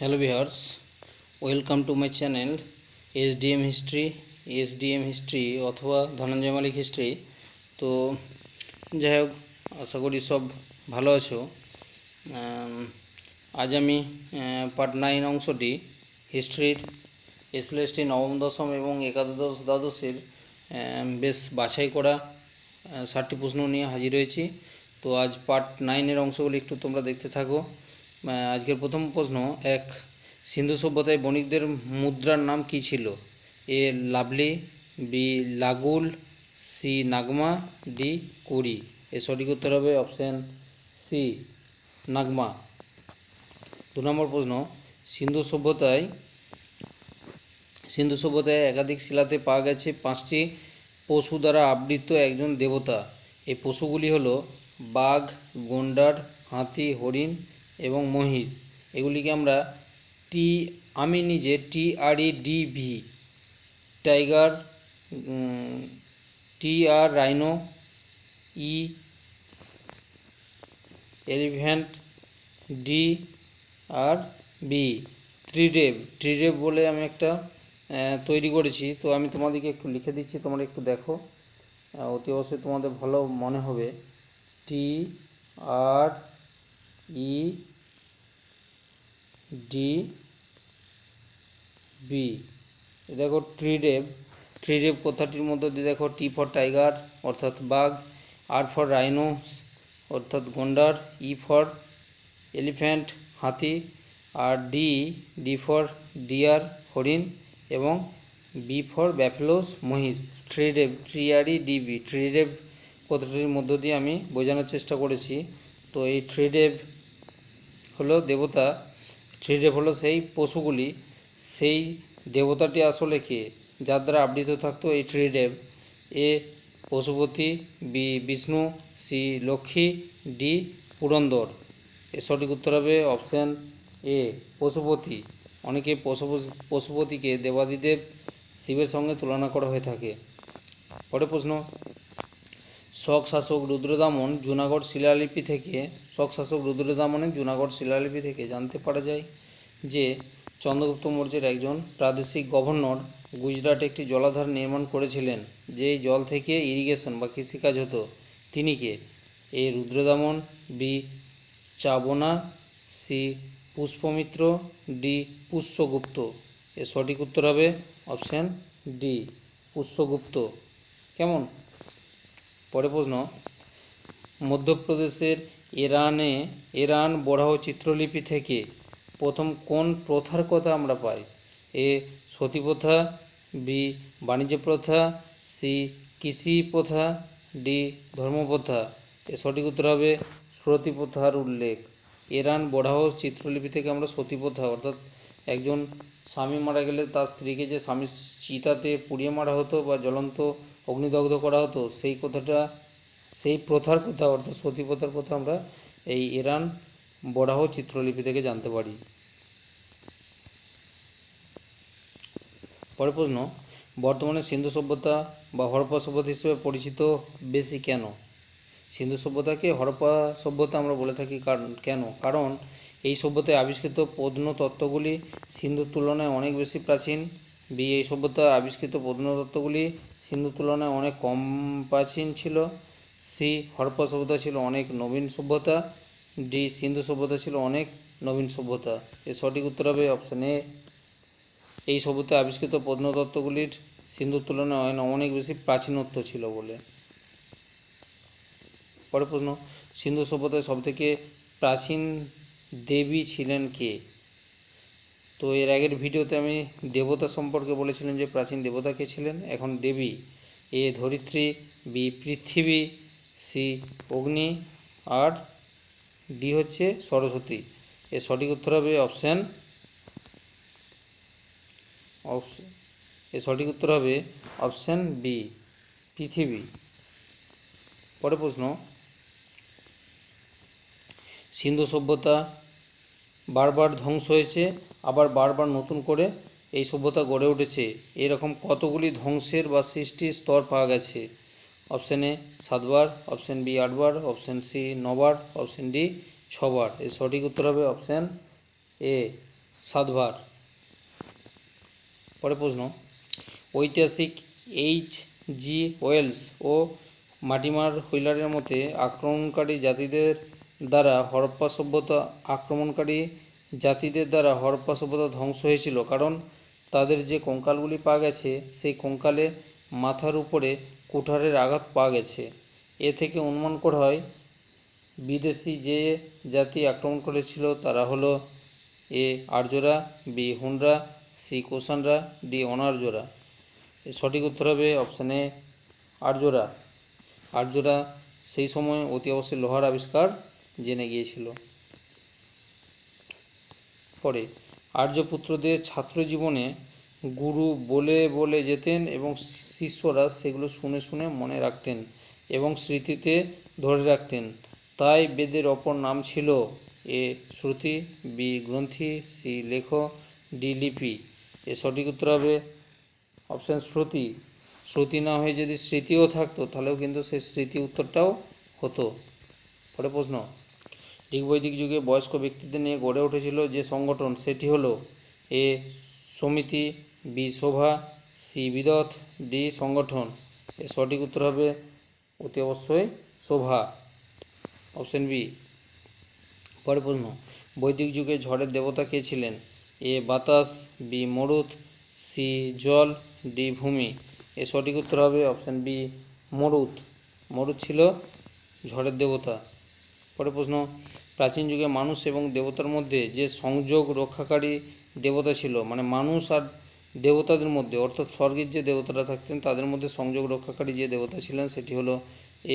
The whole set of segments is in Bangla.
Hello viewers, welcome to my channel SDM history অথবা ধনঞ্জয় মালিক হিস্ট্রি। তো যাই হোক, আশা করি সব ভালো আছো। আজ আমি পার্ট 9 অংশটি হিস্ট্রির এসএলএসটি নবম দশম এবং একাদশ দ্বাদশের বেশ বাছাই করা 60টি প্রশ্ন নিয়ে হাজির হয়েছি। তো আজ পার্ট 9-এর অংশগুলি একটু তোমরা দেখতে থাকো। আজকের প্রথম প্রশ্ন, এক সিন্ধু সভ্যতায় বণিকদের মুদ্রার নাম কী ছিল? এ লাভলি, বি লাগুল, সি নাগমা, ডি কুড়ি। এর সঠিক উত্তর হবে অপশান সি নাগমা। 2 নম্বর প্রশ্ন, সিন্ধু সভ্যতায় একাধিক শিলাতে পাওয়া গেছে 5টি পশু দ্বারা আবৃত একজন দেবতা। এই পশুগুলি হলো বাঘ, গন্ডার, হাতি, হরিণ এবং মহিষ। এগুলিকে আমরা আমি নিজে TREDV টাইগার, TR রাইনো, ই এলিফ্যান্ট, ডি আর বি ত্রিদেব বলে আমি একটা তৈরি করেছি। তো আমি তোমাদেরকে একটু লিখে দিচ্ছি, তোমরা একটু দেখো, অতি অবশ্যই তোমাদের ভালো মনে হবে। TREDV, দেখো ত্রিদেব কথাটির মধ্যে দিয়ে দেখো টি ফর টাইগার অর্থাৎ বাঘ, আর ফর রাইনোস অর্থাৎ গন্ডার, ই ফর এলিফ্যান্ট হাতি, আর ডি ফর ডিয়ার হরিণ এবং বি ফর ব্যাফেলোস মহিষ। ত্রিদেব কথাটির মধ্য দিয়ে আমি বোঝানোর চেষ্টা করেছি। তো এই ত্রিদেব হলো দেবতা, ত্রিদেব হলো সেই পশুগুলি। সেই দেবতাটি আসলে কে, যার দ্বারা আবৃত থাকতো এই ত্রিদেব? A Pashupati, B Vishnu, C Lakshmi, D Purandar. এর সঠিক উত্তর হবে অপশান এ পশুপতি। অনেকে পশুপতিকে দেবাদিদেব শিবের সঙ্গে তুলনা করা হয়ে থাকে। পরের প্রশ্ন, শক শাসক রুদ্রদামন জুনাগড় শিলালিপি থেকে জানতে পারা যায় যে চন্দ্রগুপ্ত মৌর্যের একজন প্রাদেশিক গভর্নর গুজরাটে একটি জলাধার নির্মাণ করেছিলেন, যেই জল থেকে ইরিগেশন বা কৃষিকাজ হতো। তিনি কে? এ Rudradaman, B চাবনা, C পুষ্পমিত্র, D Pushyagupta. এর সঠিক উত্তর হবে অপশান ডি পুষ্যগুপ্ত। কেমন? পরের প্রশ্ন, মধ্যপ্রদেশের এরান বরাহ চিত্রলিপি থেকে প্রথম কোন প্রথার কথা আমরা পাই? এ সতী প্রথা, বি বাণিজ্য প্রথা, সি কৃষি প্রথা, ডি ধর্মপ্রথা। এর সঠিক উত্তর হবে সতী প্রথার উল্লেখ। এরান বরাহ চিত্রলিপি থেকে আমরা সতী প্রথা অর্থাৎ একজন স্বামী মারা গেলে তার স্ত্রীকে যে স্বামীর চিতাতে পুড়িয়ে মারা হতো বা জ্বলন্ত অগ্নিদগ্ধ করা হতো, সেই প্রথার কথা অর্থাৎ সতী প্রথার কথা আমরা এই এরান বরাহ চিত্রলিপি থেকে জানতে পারি। পরের প্রশ্ন, বর্তমানে সিন্ধু সভ্যতা বা হরপ্পা সভ্যতা হিসেবে পরিচিত বেশি কেন? সিন্ধু সভ্যতাকে হরপ্পা সভ্যতা আমরা বলে থাকি কেন? কারণ এই সভ্যতায় আবিষ্কৃত প্রত্নতত্ত্বগুলি সিন্ধুর তুলনায় অনেক বেশি প্রাচীন। বি এই সভ্যতায় আবিষ্কৃত প্রত্নতত্ত্বগুলি সিন্ধুর তুলনায় অনেক কম প্রাচীন ছিল। সি হরপ্পা সভ্যতা ছিল অনেক নবীন সভ্যতা। ডি সিন্ধু সভ্যতা ছিল অনেক নবীন সভ্যতা। এর সঠিক উত্তর হবে অপশান এ এই সভ্যতায় আবিষ্কৃত প্রত্নতত্ত্বগুলির সিন্ধুর তুলনায় অনেক বেশি প্রাচীনত্ব ছিল বলে। পরের প্রশ্ন, সিন্ধু সভ্যতায় সবথেকে প্রাচীন দেবী ছিলেন কে? তো এর আগের ভিডিওতে আমি দেবতা সম্পর্কে বলেছিলাম যে প্রাচীন দেবতা কে ছিলেন। এখন দেবী, এ ধরিত্রী, বি পৃথিবী, সি অগ্নি আর ডি হচ্ছে সরস্বতী। এর সঠিক উত্তর হবে অপশান বি পৃথিবী। পরের প্রশ্ন, সিন্ধু সভ্যতা বারবার ধ্বংস হয়েছে, আবার বারবার নতুন করে এই সভ্যতা গড়ে উঠেছে। এরকম কতগুলি ধ্বংসের বা সৃষ্টির স্তর পাওয়া গেছে? অপশান এ 7বার, অপশান বি 8বার, অপশান সি 9বার, অপশান ডি 6বার। এর সঠিক উত্তর হবে অপশান এ সাতবার। পরে প্রশ্ন, ঐতিহাসিক H.G. ওয়েলস ও মর্টিমার হুইলারের মতে আক্রমণকারী জাতিদের দ্বারা হরপ্পা সভ্যতা ধ্বংস হয়েছিল, কারণ তাদের যে কঙ্কালগুলি পাওয়া গেছে সেই কঙ্কালে মাথার উপরে কুঠারের আঘাত পাওয়া গেছে। এ থেকে অনুমান করা হয় বিদেশি যে জাতি আক্রমণ করেছিল তারা হলো এ আর্যরা, বি হুনরা, সি কুষাণরা, ডি অনার্যরা। এর সঠিক উত্তর হবে অপশান এ আর্যরা। আর্যরা সেই সময় অতি অবশ্যই লোহার আবিষ্কার জেনে গিয়েছিল। পরে, আর্যপুত্রদের ছাত্র জীবনে গুরু বলে বলে যেতেন এবং শিষ্যরা সেগুলো শুনে শুনে মনে রাখতেন এবং স্মৃতিতে ধরে রাখতেন, তাই বেদের অপর নাম ছিল এ শ্রুতি, বি গ্রন্থি, সি লেখ, ডি লিপি। এর সঠিক উত্তর হবে অপশান শ্রুতি। শ্রুতি না হয়ে যদি স্মৃতিও থাকতো তাহলেও কিন্তু সেই স্মৃতি উত্তরটাও হতো। পরে প্রশ্ন, ঋগ্বৈদিক যুগে বয়স্ক ব্যক্তিদের নিয়ে গড়ে উঠেছিল যে সংগঠন সেটি হলো এ সমিতি, বি সভা, সি বিদত, ডি সংগঠন। এর সঠিক উত্তর হবে অতি অবশ্যই সভা, অপশন বি। পরে প্রশ্ন, বৈদিক যুগে ঝড়ের দেবতা কে ছিলেন? এ বাতাস, বি মরুত, সি জল, ডি ভূমি। এর সঠিক উত্তর হবে অপশান বি মরুত। মরুত ছিল ঝড়ের দেবতা। পরে প্রশ্ন, প্রাচীন যুগে মানুষ এবং দেবতার মধ্যে যে সংযোগ রক্ষাকারী দেবতা ছিল, মানে মানুষ আর দেবতাদের মধ্যে, অর্থাৎ স্বর্গের যে দেবতারা থাকতেন তাদের মধ্যে সংযোগ রক্ষাকারী যে দেবতা ছিলেন সেটি হলো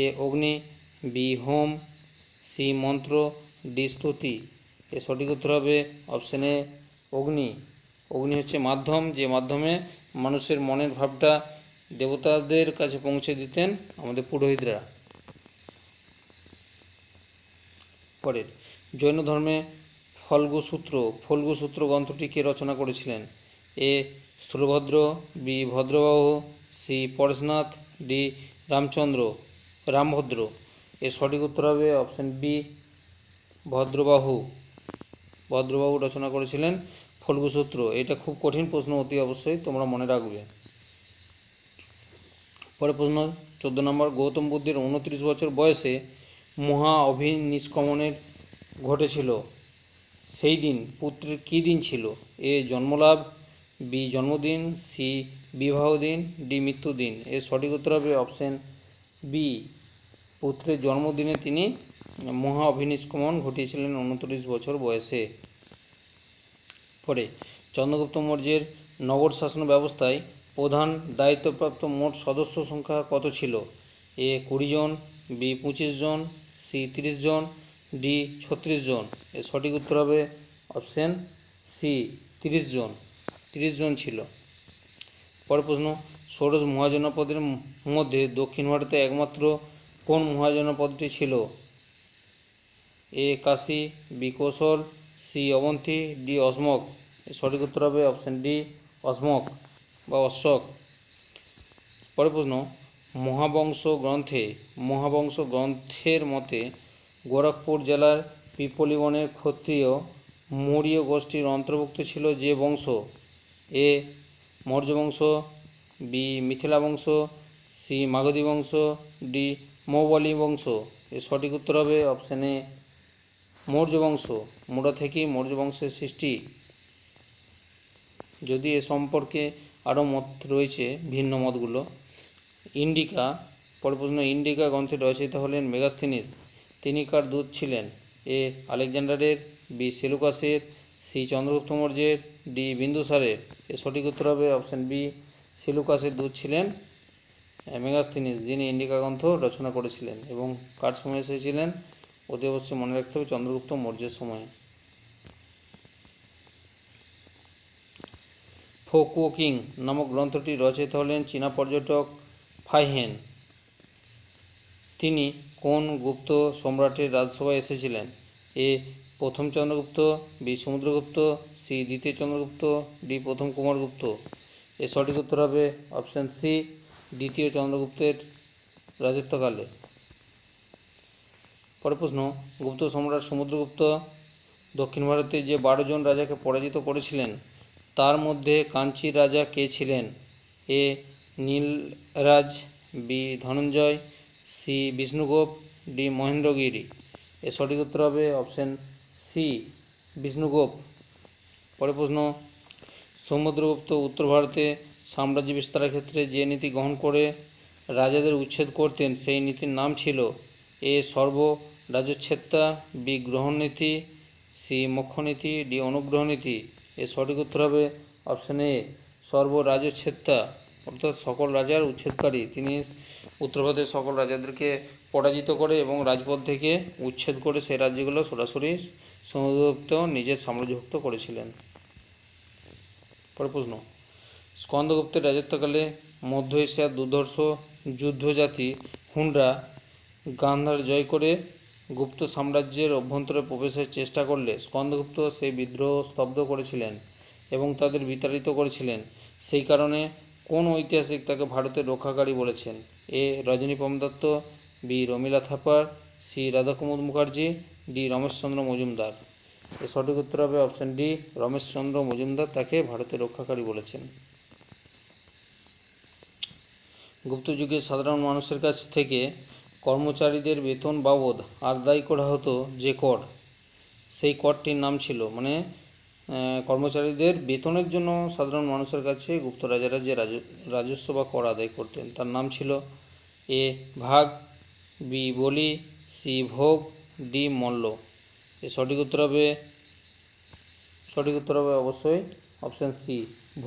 এ অগ্নি, বি হোম, সি মন্ত্র, ডি স্তুতি। এর সঠিক উত্তর হবে অপশান এ অগ্নি। অগ্নি হচ্ছে মাধ্যম, যে মাধ্যমে মানুষের মনের ভাবটা দেবতাদের কাছে পৌঁছে দিতেন আমাদের পুরোহিতরা। পরের, জৈন ধর্মে ফল্গুসূত্র গ্রন্থটি কে রচনা করেছিলেন? A Sthulabhadra, B Bhadrabahu, C Pareshnath, D Rambhadra. এর সঠিক উত্তর হবে অপশান বি ভদ্রবাহু। ভদ্রবাহু রচনা করেছিলেন ফল্গুসূত্র। এটা খুব কঠিন প্রশ্ন, অতি অবশ্যই তোমরা মনে রাখবে। পরে প্রশ্ন 14 নম্বর, গৌতম বুদ্ধের 29 বছর বয়সে মহা অভিনিষ্ক্রমণের ঘটেছিল, সেই দিন পুত্রের কী দিন ছিল? এ জন্মলাভ, বি জন্মদিন, সি বিবাহ দিন, ডি মৃত্যুদিন। এর সঠিক উত্তর হবে অপশান বি পুত্রের জন্মদিনে তিনি মহা অভিনিষ্ক্রমণ ঘটিয়েছিলেন 29 বছর বয়সে। পরে, চন্দ্রগুপ্ত মৌর্যের নগর শাসন ব্যবস্থায় প্রধান দায়িত্বপ্রাপ্ত মোট সদস্য সংখ্যা কত ছিল? এ 20 জন, বি 25 জন, সি 30 জন, ডি 36 জন। এর সঠিক উত্তর হবে অপশান সি 30 জন। 30 জন ছিল। পরের প্রশ্ন, ষোড়শ মহাজনপদের মধ্যে দক্ষিণ ভারতে একমাত্র কোন মহাজনপদটি ছিল? এ কাশী, বি কৌশল, সি অবন্তী, ডি অসমক। এর সঠিক উত্তর হবে অপশান ডি অসমক বা অশোক। পরের প্রশ্ন, মহাবংশ গ্রন্থের মতে গোরখপুর জেলার পিপলি বনের ক্ষত্রিয় মৌর্য গোষ্ঠীর অন্তর্ভুক্ত ছিল যে বংশ? এ মৌর্য বংশ, বি মিথিলা বংশ, সি মাগধী বংশ, ডি মৌবলি বংশ। এর সঠিক উত্তর হবে অপশান এ মৌর্য বংশ। মোড়া থেকেই মৌর্য বংশের সৃষ্টি। যদি এ সম্পর্কে আরও মত রয়েছে, ভিন্ন মতগুলো। ইন্ডিকা, পরের প্রশ্ন, ইন্ডিকা গ্রন্থের রচয়িতা হলেন মেগাস্থিনিস। তিনি কার দূত ছিলেন? এ আলেকজান্ডারের, বি সেলুকাসের, সি চন্দ্রগুপ্ত মৌর্যের, ডি বিন্দুসারের। এর সঠিক উত্তর হবে অপশান বি সেলুকাসের দূত ছিলেন মেগাস্থিনিস, যিনি ইন্ডিকা গ্রন্থ রচনা করেছিলেন এবং কার সময় এসেছিলেন? অতি অবশ্যই মনে রাখতে হবে চন্দ্রগুপ্ত মৌর্যের সময়ে। ফোক ওয়াকিং নামক গ্রন্থটির রচয়িতা হলেন চীনা পর্যটক ফাইহেন। তিনি কোন গুপ্ত সম্রাটের রাজসভায় এসেছিলেন? এ প্রথম চন্দ্রগুপ্ত, বি সমুদ্রগুপ্ত, সি দ্বিতীয় চন্দ্রগুপ্ত, ডি প্রথম কুমারগুপ্ত। এর সঠিক উত্তর হবে অপশান সি দ্বিতীয় চন্দ্রগুপ্তের রাজত্বকালে। পরের প্রশ্ন, গুপ্ত সম্রাট সমুদ্রগুপ্ত দক্ষিণ ভারতে যে 12 জন রাজাকে পরাজিত করেছিলেন তার মধ্যে কাঞ্চির রাজা কে ছিলেন? A Nilraj, B Dhananjay, C Vishnugupta, D Mahendragiri. এর সঠিক উত্তর হবে অপশন সি বিষ্ণুগুপ্ত। পরের প্রশ্ন, সমুদ্রগুপ্ত উত্তর ভারতে সাম্রাজ্য বিস্তারের ক্ষেত্রে যে নীতি গ্রহণ করে রাজাদের উচ্ছেদ করতেন সেই নীতির নাম ছিল? এ সর্ব রাজচ্ছেদা, বি গ্রহণ নীতি, সি মোক্ষ নীতি, ডি অনুগ্রহ নীতি। এর সঠিক উত্তর হবে অপশন এ সর্ব রাজচ্ছেদা, অর্থাৎ সকল রাজার উচ্ছেদকারী। তিনি উত্তর ভারতের সকল রাজাদেরকে পরাজিত করে এবং রাজপদ থেকে উচ্ছেদ করে সেই রাজ্যগুলো সরাসরি সমুদ্রগুপ্ত নিজের সাম্রাজ্যভুক্ত করেছিলেন। পরের প্রশ্ন, স্কন্দগুপ্তের রাজত্বকালে মধ্য এশিয়ার দুর্ধর্ষ যুদ্ধ জাতি হুনরা গান্ধার জয় করে গুপ্ত সাম্রাজ্যের অভ্যন্তরে প্রবেশের চেষ্টা করলে স্কন্দগুপ্ত সেই বিদ্রোহ স্তব্ধ করেছিলেন এবং তাদের বিতাড়িত করেছিলেন। সেই কারণে কোন ঐতিহাসিক তাকে ভারতের রক্ষাকারী বলেছেন? A Rajanipam Dutt, B Romila Thapar, C Radhakumud Mukherjee, D Rameshchandra Majumdar. এর সঠিক উত্তর হবে অপশন ডি রমেশচন্দ্র মজুমদার তাকে ভারতের রক্ষাকারী বলেছেন। গুপ্ত যুগে সাধারণ মানুষের কাছ থেকে কর্মচারীদের বেতন বাবদ আদায় করা হতো যে কর, সেই করটির নাম ছিল, মানে কর্মচারীদের বেতনের জন্য সাধারণ মানুষের কাছে গুপ্ত রাজারা যে রাজস্ব বা কর আদায় করতেন তার নাম ছিল? এ ভাগ, বি বলি, সি ভোগ, ডি মল্ল। এর সঠিক উত্তর হবে অবশ্যই অপশন সি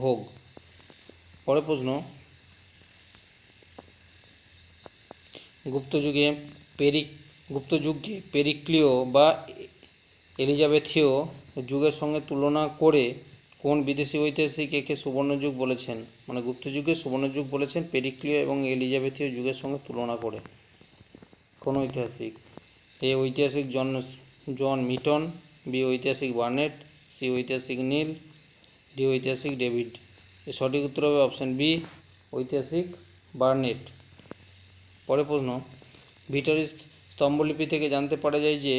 ভোগ। পরের প্রশ্ন, গুপ্তযুগে পেরিক্লিয় বা এলিজাবেথীয় যুগের সঙ্গে তুলনা করে কোন বিদেশি ঐতিহাসিক একে সুবর্ণযুগ বলেছেন? মানে গুপ্তযুগে সুবর্ণযুগ বলেছেন পেরিক্লিয় এবং এলিজাবেথীয় যুগের সঙ্গে তুলনা করে কোন ঐতিহাসিক? এ ঐতিহাসিক জন মিটন, বি ঐতিহাসিক বার্নেট, সি ঐতিহাসিক নীল, ডি ঐতিহাসিক ডেভিড। এর সঠিক উত্তর হবে অপশন বি ঐতিহাসিক বার্নেট। পরের প্রশ্ন, ভিটারি স্তম্ভলিপি থেকে জানতে পারা যায় যে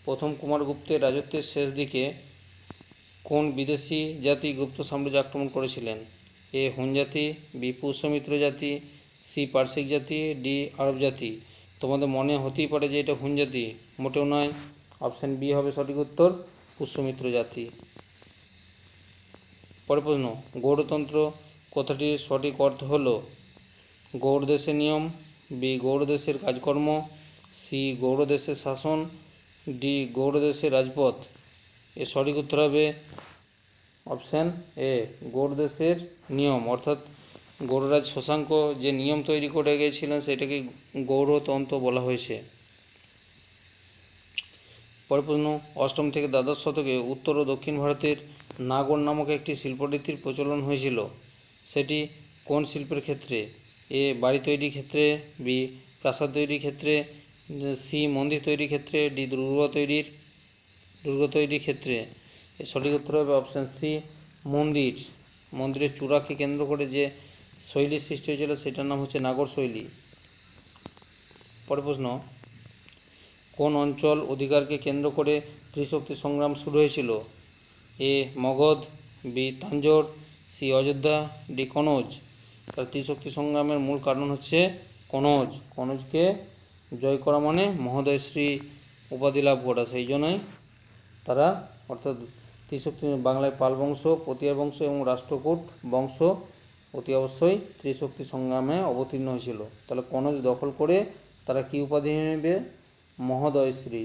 প্রথম কুমারগুপ্তের রাজত্বের শেষ দিকে কোন বিদেশি জাতি গুপ্ত সাম্রাজ্য আক্রমণ করেছিলেন? এ হুন জাতি, বি পুষ্যমিত্র জাতি, সি পার্সিক জাতি, ডি আরব জাতি। তোমাদের মনে হতেই পারে যে এটা হুন জাতি, মোটেও নয়, অপশন বি হবে সঠিক উত্তর পুষ্যমিত্র জাতি। পরের প্রশ্ন, গৌড়তন্ত্র কথাটির সঠিক অর্থ হল গৌড় দেশের নিয়ম, বি গৌড় দেশের কাজকর্ম, সি গৌড় দেশের শাসন, ডি গৌড় দেশের রাজপথ। এর সঠিক উত্তর হবে অপশান এ গৌড় দেশের নিয়ম, অর্থাৎ গৌড়রাজ শশাঙ্ক যে নিয়ম তৈরি করে গিয়েছিলেন সেটাকে গৌড়তন্ত্র বলা হয়েছে। পরের প্রশ্ন, অষ্টম থেকে দ্বাদশ শতকে উত্তর ও দক্ষিণ ভারতের নাগর নামক একটি শিল্পরীতির প্রচলন হয়েছিল, সেটি কোন শিল্পের ক্ষেত্রে? এ বাড়ি তৈরির ক্ষেত্রে, বি প্রাসাদ তৈরির ক্ষেত্রে, সি মন্দির তৈরির ক্ষেত্রে, ডি দুর্গ তৈরির ক্ষেত্রে। এর সঠিক উত্তর হবে অপশান সি মন্দিরের চূড়াকে কেন্দ্র করে যে শৈলীর সৃষ্টি হয়েছিল সেটার নাম হচ্ছে নাগর শৈলী। পরের প্রশ্ন, কোন অঞ্চল অধিকারকে কেন্দ্র করে ত্রিশক্তি সংগ্রাম শুরু হয়েছিল? A Magadh, B Tanjore, C Ayodhya, D Kannauj. তার ত্রিশক্তি সংগ্রামের মূল কারণ হচ্ছে কনৌজকে জয় করা মানে মহোদয়শ্রী উপাধি লাভ করা, সেই জন্যই তারা, অর্থাৎ ত্রিশক্তি বাংলায় পাল বংশ, পতিয়ার বংশ এবং রাষ্ট্রকূট বংশ অতি অবশ্যই ত্রিশক্তি সংগ্রামে অবতীর্ণ হয়েছিল। তাহলে কনৌজ দখল করে তারা কি উপাধি নেবে? মহোদয়শ্রী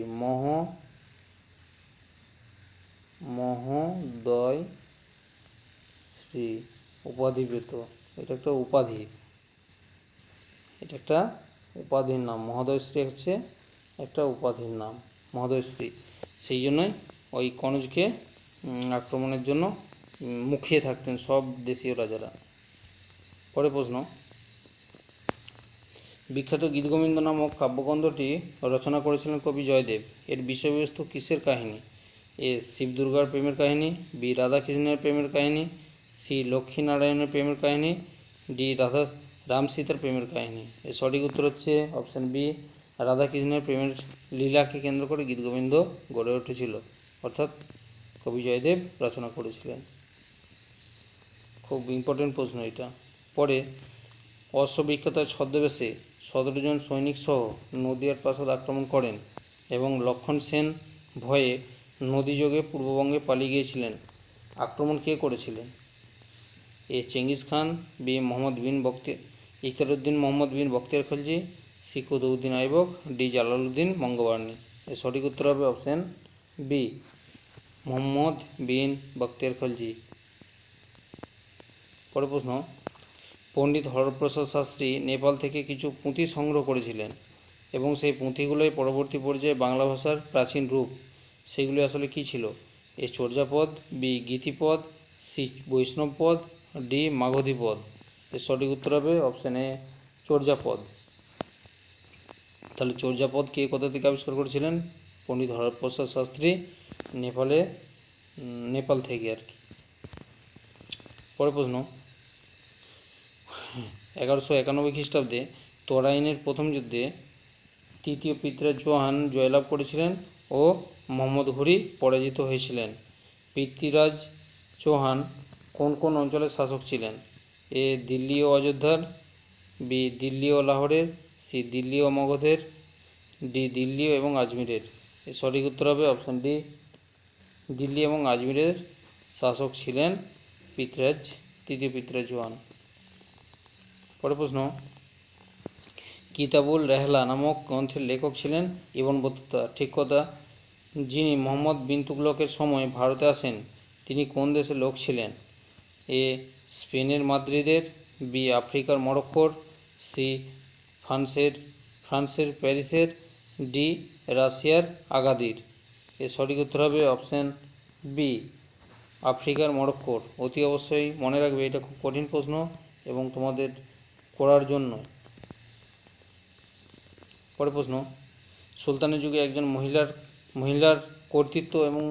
উপাধি পেত। এটা একটা উপাধির নাম। মহোদয়শ্রী হচ্ছে একটা উপাধির নাম, মহোদয়শ্রী। সেই জন্যই ওই কনৌজকে আক্রমণের জন্য মুখিয়ে থাকতেন সব দেশীয় রাজারা। পরের প্রশ্ন, বিখ্যাত গীতগোবিন্দ নামক কাব্যগ্রন্থটি রচনা করেছিলেন কবি জয়দেব। এর বিষয়বস্তু কিসের কাহিনী? এ শিব দুর্গার প্রেমের কাহিনী, বি রাধাকৃষ্ণের প্রেমের কাহিনী, সি লক্ষ্মীনারায়ণের প্রেমের কাহিনী, ডি রাম সীতার প্রেমের কাহিনী। এর সঠিক উত্তর হচ্ছে অপশান বি রাধাকৃষ্ণের প্রেমের লীলাকে কেন্দ্র করে গীতগোবিন্দ গড়ে উঠেছিল, অর্থাৎ কবি জয়দেব রচনা করেছিলেন। খুব ইম্পর্টেন্ট প্রশ্ন এটা। পরে অশ্ববিখ্যাতার ছদ্মবেশে 17 জন সৈনিক সহ নদিয়ার প্রাসাদ আক্রমণ করেন এবং লক্ষণ সেন ভয়ে নদীযোগে পূর্ববঙ্গে পালিয়ে গিয়েছিলেন। আক্রমণ কে করেছিলেন? A Genghis Khan, B Mohammad bin Ikhtiyaruddin Mohammad bin Bakhtiyar Khalji, C Qutbuddin Aibak, D Jalaluddin Mangobarni. এর সঠিক উত্তর হবে অপশান বি, মোহাম্মদ বিন বখতিয়ার খলজি। পরের প্রশ্ন, পণ্ডিত হরপ্রসাদ শাস্ত্রী নেপাল থেকে কিছু পুঁথি সংগ্রহ করেছিলেন এবং সেই পুঁথিগুলোই পরবর্তী পর্যায়ে বাংলা ভাষার প্রাচীন রূপ। সেগুলি আসলে কী ছিল? এ চর্যাপদ, বি গীতিপদ, সি বৈষ্ণবপদ, ডি মাগধীপদ। এর সঠিক উত্তর হবে অপশান এ চর্যাপদ। তাহলে চর্যাপদ কে কোথা থেকে আবিষ্কার করেছিলেন? পণ্ডিত হরপ্রসাদ শাস্ত্রী নেপাল থেকে আর কি। পরের প্রশ্ন, 1191 খ্রিস্টাব্দে তরাইনের প্রথম যুদ্ধে তৃতীয় পৃথ্বীরাজ চৌহান জয়লাভ করেছিলেন ও মোহাম্মদ ঘুরি পরাজিত হয়েছিলেন। পৃথ্বীরাজ চৌহান কোন কোন অঞ্চলের শাসক ছিলেন? এ দিল্লি ও অযোধ্যার, বি দিল্লি ও লাহোরের, সি দিল্লি ও মগধের, ডি দিল্লি এবং আজমিরের। এর সঠিক উত্তর হবে অপশান ডি, দিল্লি এবং আজমিরের শাসক ছিলেন তৃতীয় পৃথ্বীরাজ চৌহান। পরের প্রশ্ন, কিতাবুল রেহলা নামক গ্রন্থের লেখক ছিলেন ইবন বতুতা। ঠিক কথা। যিনি মোহাম্মদ বিন তুগলকের সময় ভারতে আসেন তিনি কোন দেশের লোক ছিলেন? এ স্পেনের মাদ্রিদের, বি আফ্রিকার মরক্কোর, সি ফ্রান্সের প্যারিসের, ডি রাশিয়ার আগাদির। এর সঠিক উত্তর হবে অপশান বি, আফ্রিকার মরক্কোর। অতি অবশ্যই মনে রাখবে, এটা খুব কঠিন প্রশ্ন এবং তোমাদের করার জন্য। পরের প্রশ্ন, সুলতানের যুগে একজন মহিলার কর্তৃত্ব এবং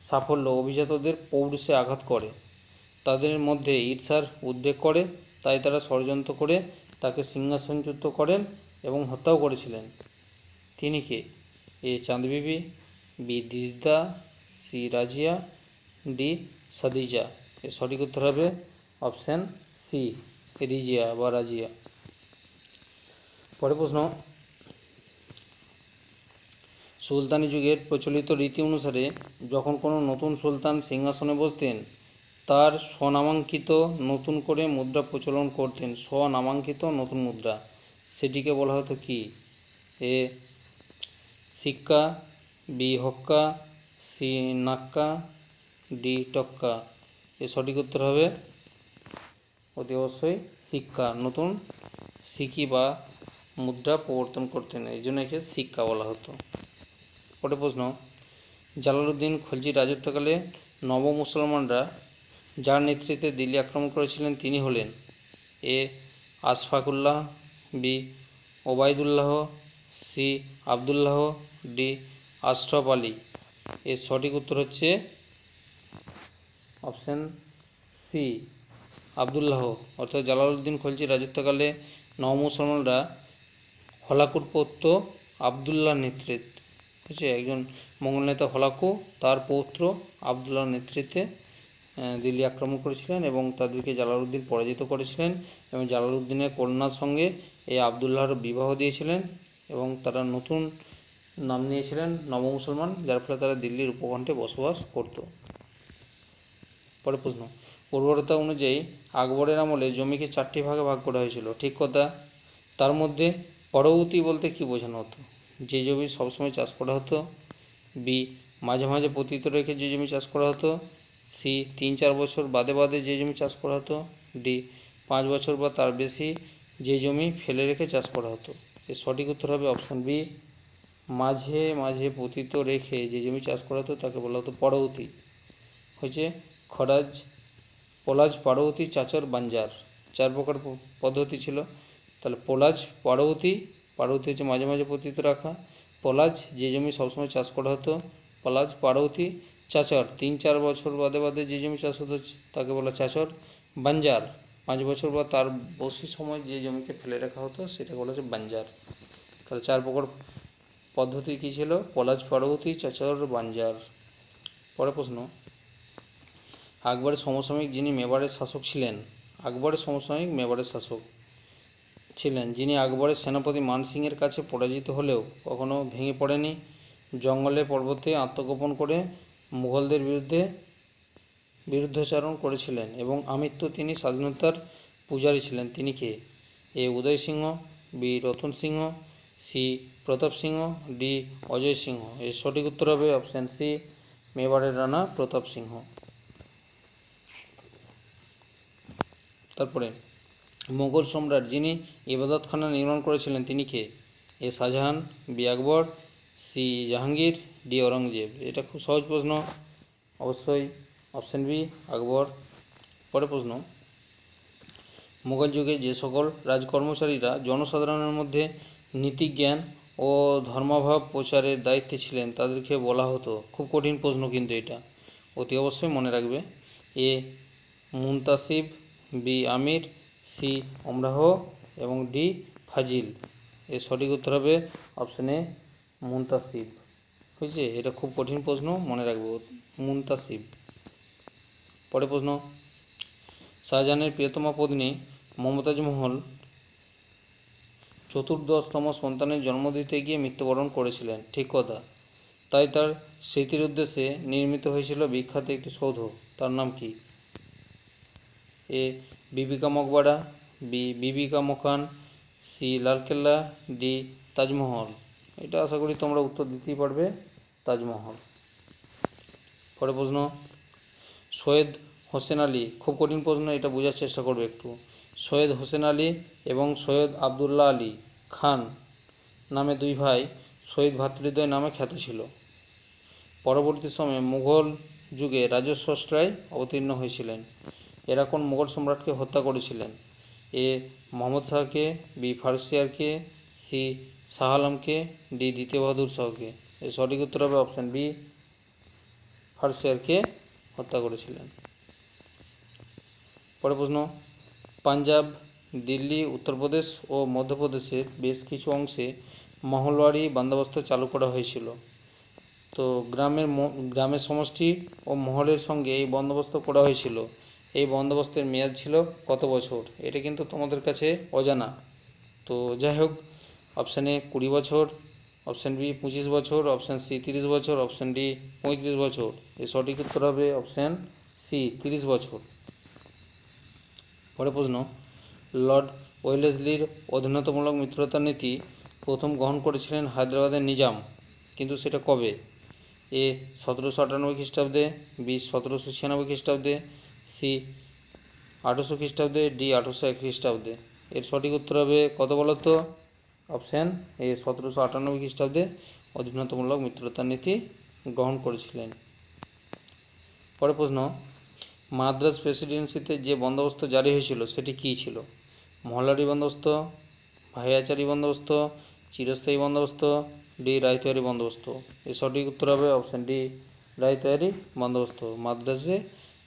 সাফল্য অভিজাতদের পৌরুষে আঘাত করে। তাদের মধ্যে ঈর্ষার উদ্রেক করে, তাই তারা ষড়যন্ত্র করে তাকে সিংহাসনচ্যুত করেন এবং হত্যাও করেছিলেন। তিনি কে? এ চাঁদ বিবি, বি দিদা, সি রাজিয়া, ডি সাদিজা। এর সঠিক উত্তর হবে অপশান সি, রিজিয়া বা রাজিয়া। পরের প্রশ্ন, সুলতানি যুগের প্রচলিত রীতি অনুসারে যখন কোনো নতুন সুলতান সিংহাসনে বসতেন তার স্বনামাঙ্কিত নতুন করে মুদ্রা প্রচলন করতেন। স্বনামাঙ্কিত নতুন মুদ্রা, সেটিকে বলা হতো কি? এ সিক্কা, বি হক্কা, সি নাক্কা, ডি টক্কা। এর সঠিক উত্তর হবে অতি অবশ্যই সিক্কা। নতুন সিকি বা মুদ্রা প্রবর্তন করতেন, এই জন্য একে সিক্কা বলা হতো। পরের প্রশ্ন, জালালউদ্দিন খলজির রাজত্বকালে নব মুসলমানরা যার নেতৃত্বে দিল্লি আক্রমণ করেছিলেন তিনি হলেন? A Ashfaqullah, B Obaidullah, C Abdullah, D Ashraf Ali. এর সঠিক উত্তর হচ্ছে অপশান সি, আবদুল্লাহ। অর্থাৎ জালালউদ্দিন খলজির রাজত্বকালে নব মুসলমানরা হলাকুর পৌত্র আবদুল্লাহর নেতৃত্বে, হচ্ছে একজন মঙ্গল নেতা হলাকু, তার পৌত্র আবদুল্লাহর নেতৃত্বে দিল্লি আক্রমণ করেছিলেন এবং তাদেরকে জালালউদ্দিন পরাজিত করেছিলেন এবং জালালউদ্দিনের কন্যার সঙ্গে এই আবদুল্লাহর বিবাহ দিয়েছিলেন এবং তারা নতুন নাম নিয়েছিলেন নব মুসলমান, যার ফলে তারা দিল্লির উপকণ্ঠে বসবাস করত। পরের প্রশ্ন, উর্বরতা অনুযায়ী আকবরের আমলে জমিকে 4টি ভাগে ভাগ করা হয়েছিল। ঠিক কথা। তার মধ্যে পরবর্তী বলতে কি বোঝানো হতো? যে জমি সবসময় চাষ করা হতো, বি মাঝে মাঝে পতিত রেখে যে জমি চাষ করা হতো, সি 3-4 বছর বাদে বাদে যে জমি চাষ করা হতো, ডি 5 বছর বা তার বেশি যে জমি ফেলে রেখে চাষ করা হতো। এর সঠিক উত্তর হবে অপশান বি, মাঝে মাঝে পতিত রেখে যে জমি চাষ করা হতো তাকে বলা হতো পরবর্তী। হচ্ছে খরাজ, পোলাজ, পরবর্তী, চাচর, বাঞ্জার। 4 প্রকার পদ্ধতি ছিল। তাহলে পোলাজ, পরবর্তী হচ্ছে মাঝে মাঝে পতিত রাখা, পোলাজ যে জমি সবসময় চাষ করা হতো, পোলাজ, পরবর্তী, চাচর 3-4 বছর বাদে বাদে যে জমি চাষ হতো তাকে বলা চাচর, বাঞ্জার 5 বছর বা তার বেশি সময় যে জমিকে ফেলে রাখা হতো সেটাকে বলা হচ্ছে বাঞ্জার। তাহলে 4 প্রকার পদ্ধতি কী ছিল? পোলাজ, পরবর্তী, চাচর, বাঞ্জার। পরের প্রশ্ন, আকবরের সমসাময়িক যিনি মেবারের শাসক ছিলেন, আকবরের সমসাময়িক মেবারের শাসক ছিলেন যিনি আকবরের সেনাপতি মান সিংয়ের কাছে পরাজিত হলেও কখনো ভেঙে পড়েনি, জঙ্গলে পর্বতে আত্মগোপন করে মুঘলদের বিরুদ্ধাচরণ করেছিলেন এবং আমৃত্যু তিনি স্বাধীনতার পূজারী ছিলেন, তিনি কে? এ উদয় সিংহ, বি রতন সিংহ, সি প্রতাপ সিংহ, ডি অজয় সিংহ। এর সঠিক উত্তর হবে অপশান সি, মেবারের রানা প্রতাপ সিংহ। তারপরে, মোগল সম্রাট যিনি ইবাদতখানা নির্মাণ করেছিলেন তিনি কে? এ শাহজাহান, বি আকবর, সি জাহাঙ্গীর, ডি ঔরঙ্গজেব। এটা খুব সহজ প্রশ্ন, অবশ্যই অপশান বি আকবর। পরের প্রশ্ন, মুঘল যুগে যে সকল রাজকর্মচারীরা জনসাধারণের মধ্যে নীতিজ্ঞান ও ধর্মাভাব প্রচারের দায়িত্বে ছিলেন তাদেরকে বলা হতো? খুব কঠিন প্রশ্ন কিন্তু এটা, অতি অবশ্যই মনে রাখবে। এ মুনতাসিব, বি আমির, সি ওমরাহ এবং ডি ফাজিল। এর সঠিক উত্তর হবে অপশান এ মুনতাসিব। বুঝছে, এটা খুব কঠিন প্রশ্ন, মনে রাখবো মুনতাসিব। পরের প্রশ্ন, শাহজাহানের প্রিয়তমা পত্নী মমতাজ মহল চতুর্দশতম সন্তানের জন্ম দিতে গিয়ে মৃত্যুবরণ করেছিলেন, ঠিক কথা। তাই তার স্মৃতির উদ্দেশ্যে নির্মিত হয়েছিল বিখ্যাত একটি সৌধ, তার নাম কি? A Bibi ka Maqbara, B Bibi ka Makan, C Lal Qila, D Taj Mahal. এটা আশা করি তোমরা উত্তর দিতেই পারবে, তাজমহল। পরের প্রশ্ন, সৈয়দ হোসেন আলী, খুব কঠিন প্রশ্ন, এটা বোঝার চেষ্টা করবে একটু। সৈয়দ হোসেন আলী এবং সৈয়দ আবদুল্লাহ আলী খান নামে দুই ভাই শহীদ ভ্রাতৃদ্বয় নামে খ্যাত ছিল। পরবর্তী সময়ে মুঘল যুগে রাজস্বস্রায় অবতীর্ণ হয়েছিলেন। এরা কোন মুঘল সম্রাটকে হত্যা করেছিলেন? এ মোহাম্মদ শাহকে, বি ফারুখিয়ারকে, সি শাহ আলমকে, ডি দ্বিতীয় বাহাদুর শাহকে। এর সঠিক উত্তর হবে অপশান বি, ফারুখিয়ারকে হত্যা করেছিলেন। পরের প্রশ্ন, পাঞ্জাব, দিল্লি, উত্তরপ্রদেশ ও মধ্যপ্রদেশের বেশ কিছু অংশে মহলওয়ারি বন্দোবস্ত চালু করা হয়েছিল। তো গ্রামের সমষ্টি ও মহলের সঙ্গে এই বন্দোবস্ত করা হয়েছিল। এই বন্দোবস্তের মেয়াদ ছিল কত বছর? এটা কিন্তু তোমাদের কাছে অজানা। তো যাই হোক, অপশান এ 20 বছর, অপশান বি 25 বছর, অপশান সি 30 বছর, অপশান ডি 35 বছর। এর সঠিক উত্তর হবে অপশান সি 30 বছর। পরের প্রশ্ন, লর্ড ওয়েলেসলির অধীনতামূলক মিত্রতা নীতি প্রথম গ্রহণ করেছিলেন হায়দ্রাবাদের নিজাম, কিন্তু সেটা কবে? এ 1798 খ্রিস্টাব্দে, বি 1796 খ্রিস্টাব্দে, সি 1800 খ্রিস্টাব্দে, ডি 1801 খ্রিস্টাব্দে। এর সঠিক উত্তর হবে কত বলো তো? অপশান এ 1798 খ্রিস্টাব্দে অধীনতামূলক মিত্রতা নীতি গ্রহণ করেছিলেন। পরের প্রশ্ন, মাদ্রাজ প্রেসিডেন্সিতে যে বন্দোবস্ত জারি হয়েছিল সেটি কী ছিল? মহলারি বন্দোবস্ত, ভাইয়াচারি বন্দোবস্ত, চিরস্থায়ী বন্দোবস্ত, ডি রায়তোয়ারি বন্দোবস্ত। এর সঠিক উত্তর হবে অপশান ডি রায়তোয়ারি বন্দোবস্ত। মাদ্রাজে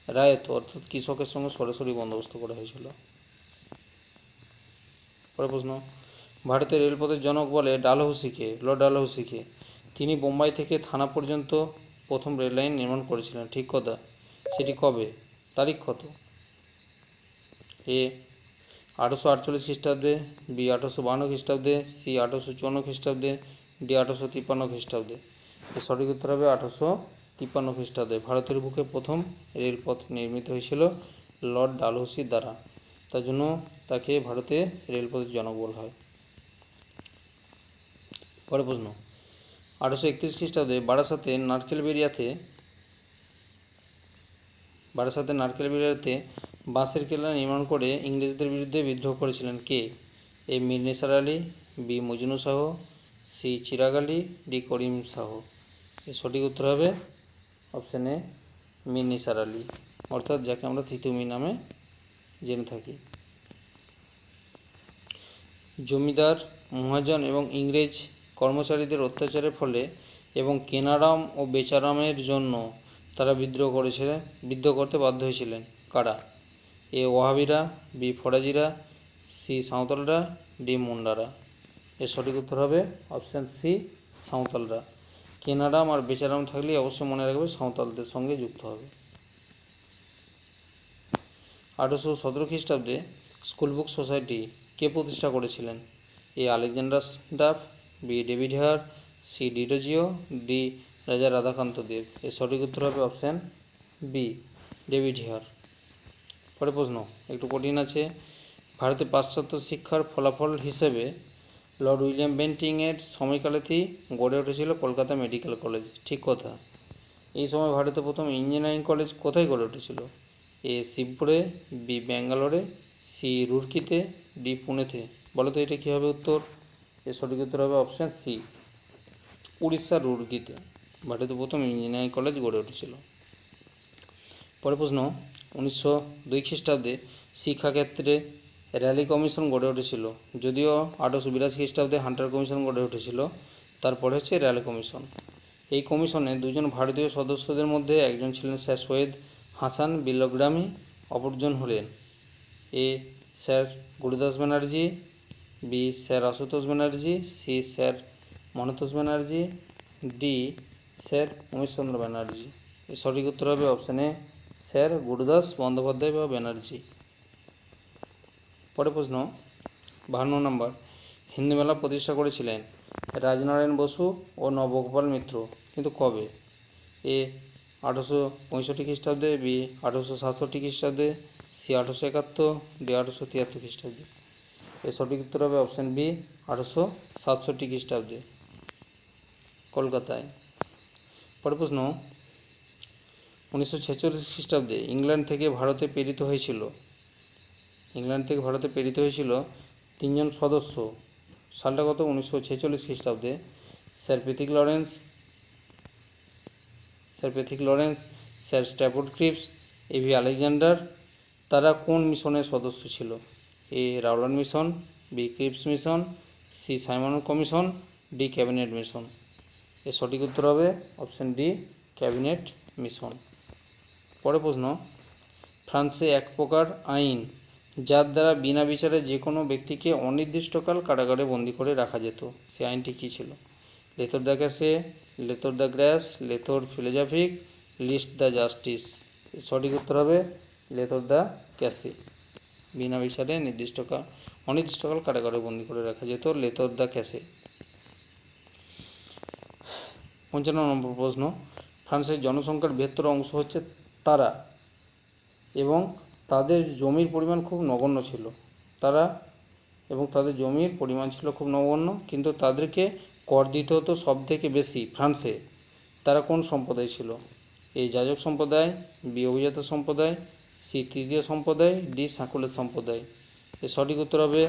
রায়ত অর্থাৎ কৃষকের সঙ্গে সরাসরি বন্দোবস্ত করা হয়েছিল। পরের প্রশ্ন, ভারতের রেলপথের জনক বলে ডালহৌসিকে, লর্ড ডালহৌসিকে। তিনি বোম্বাই থেকে থানা পর্যন্ত প্রথম রেল লাইন নির্মাণ করেছিলেন, ঠিক কথা। সেটি কবে? তারিখ কত? এ 1848 খ্রিস্টাব্দে, বি 1852 খ্রিস্টাব্দে, সি 1854 খ্রিস্টাব্দে, ডি 1853 খ্রিস্টাব্দে। এর সঠিক উত্তর হবে 1853 খ্রিস্টাব্দে। ভারতের বুকে প্রথম রেলপথ নির্মিত হয়েছিল লর্ড ডালহৌসির দ্বারা, তার জন্য তাকে ভারতে রেলপথের জনক বলা হয়। পরের প্রশ্ন, 1831 খ্রিস্টাব্দে বারাসাতে নারকেলবেড়িয়াতে বাঁশের কেল্লা নির্মাণ করে ইংরেজদের বিরুদ্ধে বিদ্রোহ করেছিলেন কে? A Mir Nisar Ali, B Majnu Shah, C Chirag Ali, D Karim Shah. এর সঠিক উত্তর হবে অপশান এ মীর নিসার আলী, অর্থাৎ যাকে আমরা তিতুমির নামে জেনে থাকি। জমিদার, মহাজন এবং ইংরেজ কর্মচারীদের অত্যাচারের ফলে এবং কেনারাম ও বেচারামের জন্য তারা বিদ্রোহ করতে বাধ্য হয়েছিলেন কারা? এ ওয়াহাবিরা, বি ফরাজিরা, সি সাঁওতালরা, ডি মুন্ডারা। এর সঠিক উত্তর হবে অপশান সি সাঁওতালরা। কেনারাম আর বেচারাম থাকলে অবশ্যই মনে রাখবে সাঁওতালদের সঙ্গে যুক্ত হবে। 1817 খ্রিস্টাব্দে স্কুল বুক সোসাইটি কে প্রতিষ্ঠা করেছিলেন? A Alexander Duff, B David Hare, C Derozio, D Raja Radhakanta দেব। এর সঠিক উত্তর হবে অপশান বি ডেভিড হেয়ার। পরের প্রশ্ন একটু কঠিন আছে। ভারতে পাশ্চাত্য শিক্ষার ফলাফল হিসেবে লর্ড উইলিয়াম বেন্টিংয়ের সময়কালেতেই গড়ে উঠেছিল কলকাতা মেডিকেল কলেজ। ঠিক কথা। এই সময় ভারতে প্রথম ইঞ্জিনিয়ারিং কলেজ কোথায় গড়ে উঠেছিল? এ শিবপুরে, বি ব্যাঙ্গালোরে, সি রুরকিতে, ডি পুনেতে। বলো তো এটা কী হবে উত্তর? এর সঠিক উত্তর হবে অপশান সি উড়িষ্যার রুরকিতে ভারতে প্রথম ইঞ্জিনিয়ারিং কলেজ গড়ে উঠেছিল। পরের প্রশ্ন 1902 খ্রিস্টাব্দে শিক্ষাক্ষেত্রে র্যালি কমিশন গড়ে উঠেছিল, যদিও 1882 খ্রিস্টাব্দে হান্টার কমিশন গড়ে উঠেছিল। তারপরে হচ্ছে র্যালি কমিশন। এই কমিশনে দুজন ভারতীয় সদস্যদের মধ্যে একজন ছিলেন স্যার সৈয়দ হাসান বিল্লগ্রামী, অপরজন হলেন A sir Gurudas Banerjee, B sir Ashutosh Banerjee, C sir Mantosh Banerjee, D sir Umeshchandra Banerjee. এর সঠিক উত্তর হবে option A sir Gurudas Bandyopadhyay বা ব্যানার্জি। পরের প্রশ্ন 52 নম্বর, হিন্দু মেলা প্রতিষ্ঠা করেছিলেন রাজনারায়ণ বসু ও নবগোপাল মিত্র, কিন্তু কবে? এ 1865 খ্রিস্টাব্দে, বি 1867 খ্রিস্টাব্দে, সি 1871, ডি 1873 খ্রিস্টাব্দে। এর সঠিক উত্তর হবে অপশান বি 1867 খ্রিস্টাব্দে কলকাতায়। পরের প্রশ্ন 1946 খ্রিস্টাব্দে ইংল্যান্ড থেকে ভারতে প্রেরিত হয়েছিল তিনজন সদস্য। সালটা কত? 1946 খ্রিস্টাব্দে। Sir Pethick Lawrence, sir Stafford Cripps, A V Alexander. তারা কোন মিশনের সদস্য ছিল? A Rowlatt mission, B Cripps mission, C Simon commission, D cabinet mission. এর সঠিক উত্তর হবে অপশান ডি ক্যাবিনেট মিশন। পরের প্রশ্ন, ফ্রান্সে এক প্রকার আইন যার দ্বারা বিনা বিচারে যে কোনো ব্যক্তিকে অনির্দিষ্টকাল কারাগারে বন্দি করে রাখা যেত, সে আইনটি কী ছিল? লেথর দ্য ক্যাসে, লেথর দ্য গ্র্যাস, লেথর ফিলোজফিক, লিস্ট দ্য জাস্টিস। সঠিক উত্তর হবে লেথর দ্য ক্যাসে। বিনা বিচারে অনির্দিষ্টকাল কারাগারে বন্দি করে রাখা যেত, লেথর দ্য ক্যাসে। 55 নম্বর প্রশ্ন, ফ্রান্সের জনসংখ্যার বৃহত্তর অংশ হচ্ছে তারা এবং তাদের জমির পরিমাণ খুব নগণ্য ছিল। কিন্তু তাদেরকে কর দিতে হতো সব থেকে বেশি ফ্রান্সে। তারা কোন সম্প্রদায় ছিল? এ যাজক সম্প্রদায়, বি অভিজাত সম্প্রদায়, সি তৃতীয় সম্প্রদায়, ডি সাকুলের সম্প্রদায়। এর সঠিক উত্তর হবে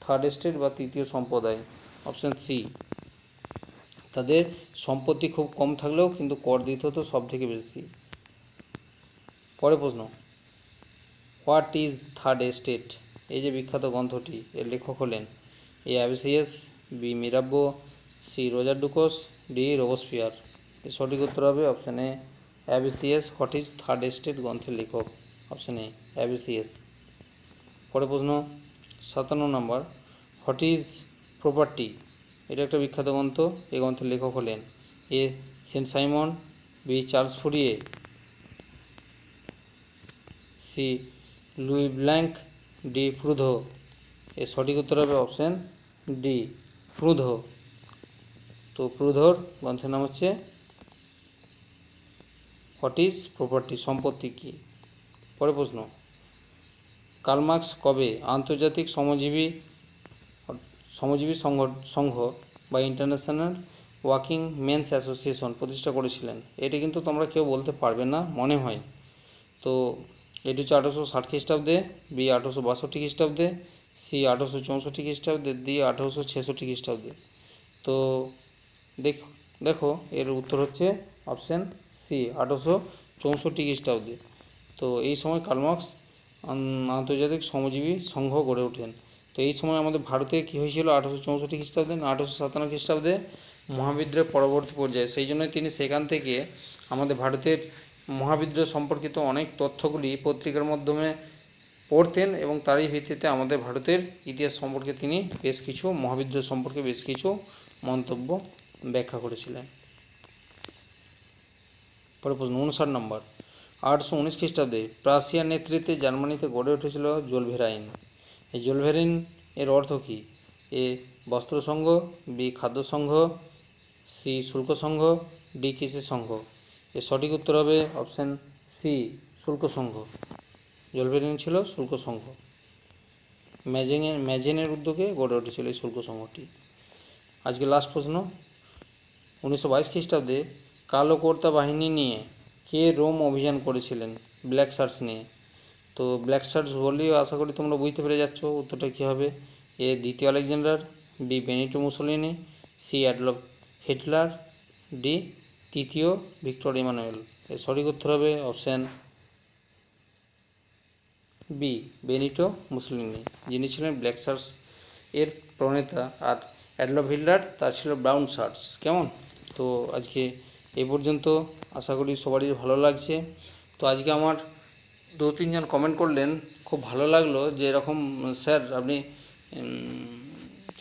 থার্ড এস্টেট বা তৃতীয় সম্প্রদায়, অপশান সি। তাদের সম্পত্তি খুব কম থাকলেও কিন্তু কর দিতে হতো সব থেকে বেশি। পরের প্রশ্ন, হোয়াট ইজ থার্ড এস্টেট? এই যে বিখ্যাত গ্রন্থটি, এর লেখক হলেন এ অ্যাবিসিয়াস, বি মিরাব্বো, সি রোজার ডুকস, ডি রোবসপিয়ার। এর সঠিক উত্তর হবে অপশান এ অ্যাবিসিয়াস। হোয়াট ইজ থার্ড এস্টেট গ্রন্থের লেখক অপশান এ অ্যাবিসিয়াস। পরের প্রশ্ন 57 নম্বর, হোয়াট ইজ প্রপার্টি? এটা একটা বিখ্যাত গ্রন্থ, এই গ্রন্থের লেখক হলেন এ সেন্ট সাইমন, বি চার্লস ফুরিয়ে, সি লুই ব্ল্যাঙ্ক, ডি প্রুধো। এর সঠিক উত্তর হবে অপশান ডি প্রুধো। তো প্রুধোর গ্রন্থের নাম হচ্ছে হোয়াট ইজ প্রপার্টি, সম্পত্তি কী। পরের প্রশ্ন, কার্ল মার্কস কবে আন্তর্জাতিক শ্রমজীবী সংঘ বা ইন্টারন্যাশনাল ওয়ার্কিং মেন্স অ্যাসোসিয়েশন প্রতিষ্ঠা করেছিলেন? এটি কিন্তু তোমরা কেউ বলতে পারবে না মনে হয়। তো এটি হচ্ছে 1860 খ্রিস্টাব্দে, বি 1862 খ্রিস্টাব্দে, সি 1864 খ্রিস্টাব্দে, ডি 1866 খ্রিস্টাব্দে। তো দেখো এর উত্তর হচ্ছে অপশান সি 1864 খ্রিস্টাব্দে। তো এই সময় কার্ল মার্কস আন্তর্জাতিক শ্রমজীবী সংঘ গড়ে ওঠেন। তো এই সময় আমাদের ভারতে কী হয়েছিল 1864 খ্রিস্টাব্দে না 1857 খ্রিস্টাব্দে মহাবিদ্রোহের পরবর্তী পর্যায়ে। সেই জন্যই তিনি সেখান থেকে আমাদের ভারতের মহাবিদ্রোহ সম্পর্কিত অনেক তথ্যগুলি পত্রিকার মাধ্যমে পড়তেন এবং তারই ভিত্তিতে আমাদের ভারতের ইতিহাস সম্পর্কে তিনি মহাবিদ্রোহ সম্পর্কে বেশ কিছু মন্তব্য ব্যাখ্যা করেছিলেন। পরের প্রশ্ন 59 নম্বর, 819 খ্রিস্টাব্দে প্রাশিয়ার নেতৃত্বে জার্মানিতে গড়ে উঠেছিল জোলভেরাইন। এই জোলভেরাইন এর অর্থ কী? এ বস্ত্র সংঘ, বি খাদ্য সংঘ, সি শুল্ক সংঘ, ডি কৃষি সংঘ। এর সঠিক উত্তর হবে অপশান সি শুল্ক সংঘ। জোলভেরাইন ছিল শুল্ক সংঘ। ম্যাজেনের উদ্যোগে গড়ে উঠেছিল এই শুল্ক সংঘটি। আজকে লাস্ট প্রশ্ন, 1922 খ্রিস্টাব্দে কালো কর্তা বাহিনী নিয়ে কে রোম অভিযান করেছিলেন ব্ল্যাক শার্টস নিয়ে? তো ব্ল্যাক শার্টস বললেই আশা করি তোমরা বুঝতে পেরে যাচ্ছ উত্তরটা কী হবে। এ দ্বিতীয় Alexander, B Benito Mussolini, C Adolf Hitler, D তৃতীয় ভিক্টর ইমানুয়েল। এর সঠিক উত্তর হবে অপশান বি বেনিটো মুসোলিনি, যিনি ছিলেন ব্ল্যাক শার্টস এর প্রণেতা, আর অ্যাডলফ হিটলার তার ছিল ব্রাউন শার্টস। কেমন? তো আজকে এই পর্যন্ত, আশা করি সবারই ভালো লাগছে। তো আজকে আমার 2-3 জন কমেন্ট করলেন, খুব ভালো লাগলো যে এরকম স্যার আপনি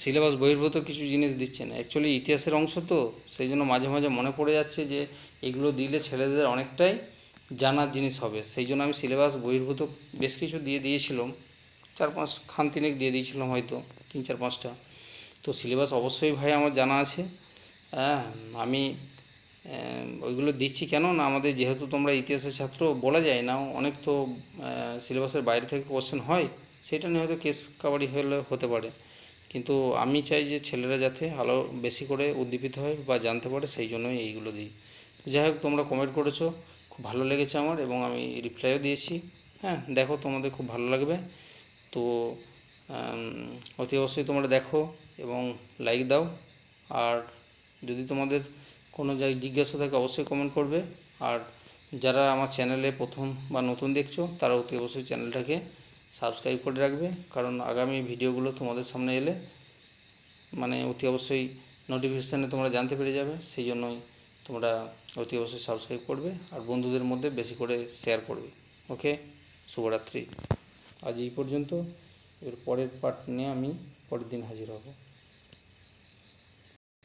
সিলেবাস বহির্ভূত কিছু জিনিস দিচ্ছেন। অ্যাকচুয়ালি ইতিহাসের অংশ তো, সেই জন্য মাঝে মাঝে মনে পড়ে যাচ্ছে যে এগুলো দিলে ছেলেদের অনেকটাই জানার জিনিস হবে। সেই জন্য আমি সিলেবাস বহির্ভূত বেশ কিছু দিয়েছিলাম, 4-5 খান তিনেক দিয়ে দিয়েছিলাম, হয়তো 3-4-5টা। তো সিলেবাস অবশ্যই ভাই আমার জানা আছে। হ্যাঁ, আমি ওইগুলো দিচ্ছি কেন না, আমাদের যেহেতু তোমরা ইতিহাসের ছাত্র, বলা যায় না অনেক তো সিলেবাসের বাইরে থেকে কোশ্চেন হয়, সেটা নিয়ে হয়তো কেস কাবাডি হতে পারে। কিন্তু আমি চাই যে ছেলেরা যাতে আরও বেশি করে উদ্দীপিত হয় বা জানতে পারে, সেই জন্যই এইগুলো দিই। যাই হোক, তোমরা কমেন্ট করেছো, খুব ভালো লেগেছে আমার, এবং আমি রিপ্লাইও দিয়েছি। হ্যাঁ, দেখো, তোমাদের খুব ভালো লাগবে। তো অতি অবশ্যই তোমরা দেখো এবং লাইক দাও। আর যদি তোমাদের কোনো জায়গায় জিজ্ঞাসা থাকে অবশ্যই কমেন্ট করবে। আর যারা আমার চ্যানেলে প্রথম বা নতুন দেখছো, তারা অতি অবশ্যই চ্যানেলটাকে সাবস্ক্রাইব করে রাখবে, কারণ আগামী ভিডিওগুলো তোমাদের সামনে এলে মানে অতি অবশ্যই নোটিফিকেশানে তোমরা জানতে পেরে যাবে। সেই জন্যই তোমরা অতি অবশ্যই সাবস্ক্রাইব করবে আর বন্ধুদের মধ্যে বেশি করে শেয়ার করবে। ওকে, শুভরাত্রি। আজ এই পর্যন্ত। এর পরের পার্ট নিয়ে আমি পরের দিন হাজির হব।